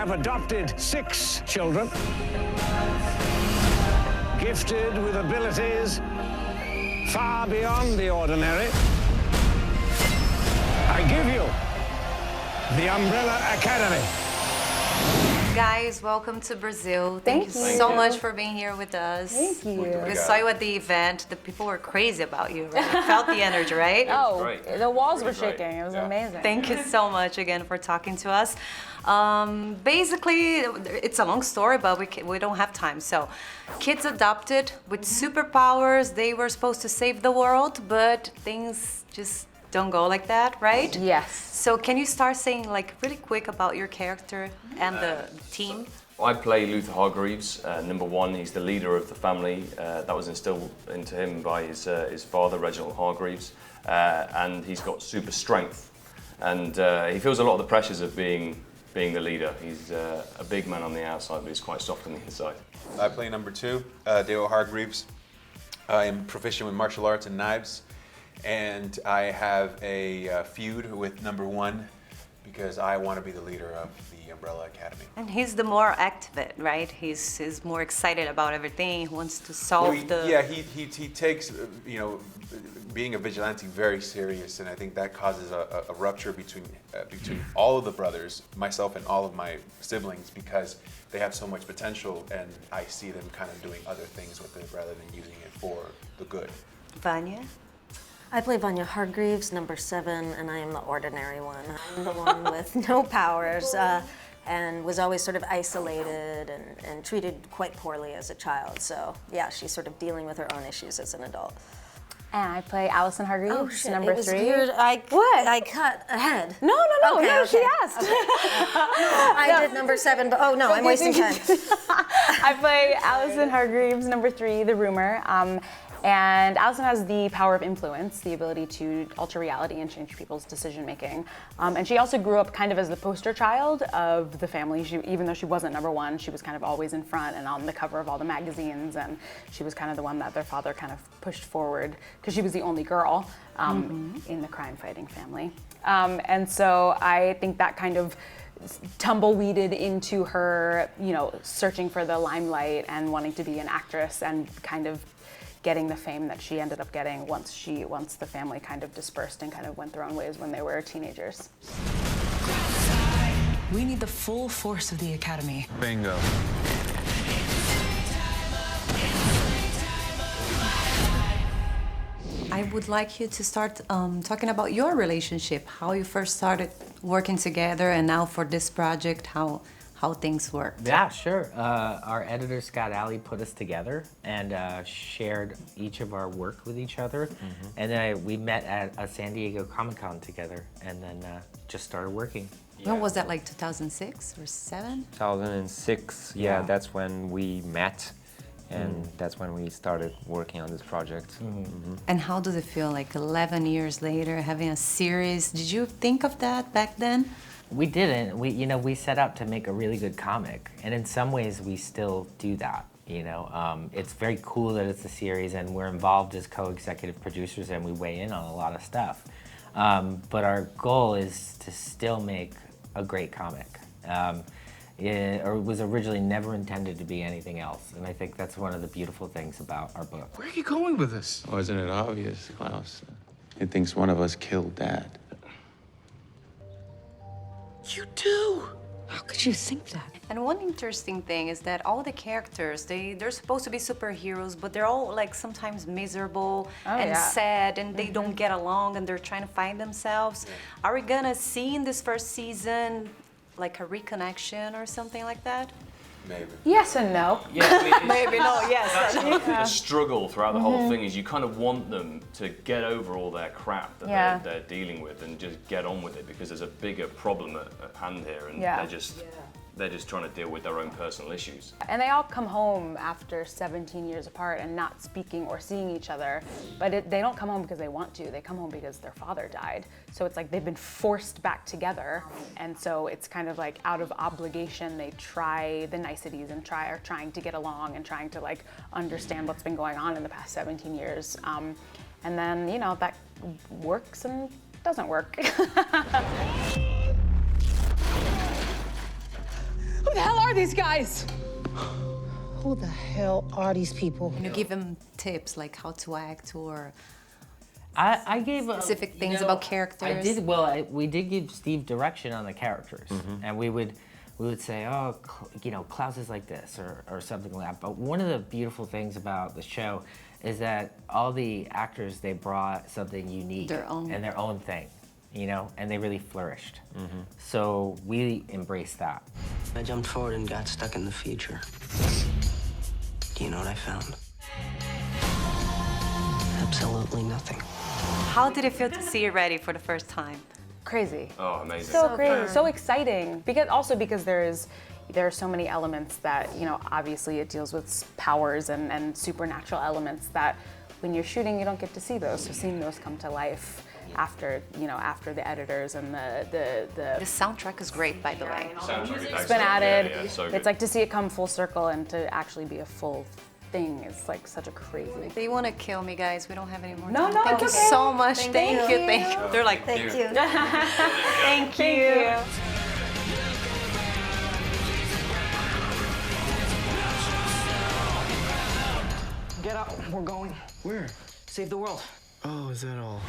have adopted 6 children, gifted with abilities far beyond the ordinary. I give you the Umbrella Academy. Guys, welcome to Brazil. Thank you so much for being here with us. Thank you. We saw you at the event. The people were crazy about you, right? Felt the energy, right? Oh, the walls were shaking. It was amazing. Thank you so much again for talking to us. Basically, it's a long story, but we don't have time. So, kids adopted with superpowers. They were supposed to save the world, but things just don't go like that, right? Yes. So can you start saying like really quick about your character and the team? I play Luther Hargreaves. Number 1, he's the leader of the family. That was instilled into him by his father, Reginald Hargreaves, and he's got super strength. And he feels a lot of the pressures of being the leader. He's a big man on the outside, but he's quite soft on the inside. I play number 2, Dale Hargreaves. I am proficient with martial arts and knives. And I have a feud with number 1 because I want to be the leader of the Umbrella Academy. And he's the more activate, right? He's more excited about everything. He wants to solve the... Yeah, he takes, being a vigilante very serious, and I think that causes a rupture between all of the brothers, myself and all of my siblings, because they have so much potential, and I see them kind of doing other things with it rather than using it for the good. Vanya? I play Vanya Hargreaves, number 7, and I am the ordinary one. I'm the one with no powers and was always sort of isolated and treated quite poorly as a child. So yeah, she's sort of dealing with her own issues as an adult. And I play Allison Hargreaves, Oh shit, number it was 3. weird. I cut ahead. No, Okay. she asked. I did number 7, but oh no, I'm wasting time. I play Allison Hargreaves, number 3, the rumor. And Allison has the power of influence, the ability to alter reality and change people's decision making. And she also grew up kind of as the poster child of the family. Even though she wasn't number 1, she was kind of always in front and on the cover of all the magazines. And she was kind of the one that their father kind of pushed forward because she was the only girl in the crime-fighting family. And so I think that kind of tumbleweeded into her, searching for the limelight and wanting to be an actress and kind of getting the fame that she ended up getting once the family kind of dispersed and kind of went their own ways when they were teenagers. We need the full force of the Academy. Bingo. I would like you to start talking about your relationship, how you first started working together, and now for this project, how things work. Yeah, sure. Our editor, Scott Alley, put us together and shared each of our work with each other. And then we met at a San Diego Comic-Con together and then just started working. When was that, like 2006 or 7? 2006, yeah, that's when we met. And that's when we started working on this project. And how does it feel, like 11 years later, having a series? Did you think of that back then? We didn't. We set out to make a really good comic, and in some ways we still do that. It's very cool that it's a series, and we're involved as co-executive producers, and we weigh in on a lot of stuff. But our goal is to still make a great comic. It was originally never intended to be anything else, and I think that's one of the beautiful things about our book. Where are you going with this? Wasn't it obvious, Klaus? He thinks one of us killed Dad. You do? How could you think that? And one interesting thing is that all the characters, they're supposed to be superheroes, but they're all like sometimes miserable and sad, and they don't get along, and they're trying to find themselves. Are we gonna see in this first season like a reconnection or something like that? Maybe. Yes and no. Yeah, Maybe no, yes. That's the struggle throughout the whole thing is you kind of want them to get over all their crap that they're dealing with and just get on with it, because there's a bigger problem at hand here, and they're just trying to deal with their own personal issues. And they all come home after 17 years apart and not speaking or seeing each other, but they don't come home because they want to. They come home because their father died. So it's like they've been forced back together, and so it's kind of like out of obligation they try the niceties and are trying to get along and trying to like understand what's been going on in the past 17 years. And then, that works and doesn't work. are these guys? Who the hell are these people? You give them tips like how to act or I gave specific things about characters. I did. Well, we did give Steve direction on the characters, and we would say, oh, Klaus is like this or something like that. But one of the beautiful things about the show is that all the actors, they brought something unique and their own thing, and they really flourished. So we embraced that. I jumped forward and got stuck in the future. Do you know what I found? Absolutely nothing. How did it feel to see it ready for the first time? Crazy. Oh, amazing. So crazy, so exciting. Because there are so many elements that, obviously it deals with powers and supernatural elements that when you're shooting, you don't get to see those. So seeing those come to life after the editors and the soundtrack is great, by the way. It's been added. Yeah, so it's like to see it come full circle and to actually be a full thing is like such a crazy. They want to kill me, guys. We don't have any more No, time. no, Thank you it's okay. so much. Thank you. Thank you. They're like, Thank you. thank you. Get up, we're going. Where? Save the world. Oh, is that all?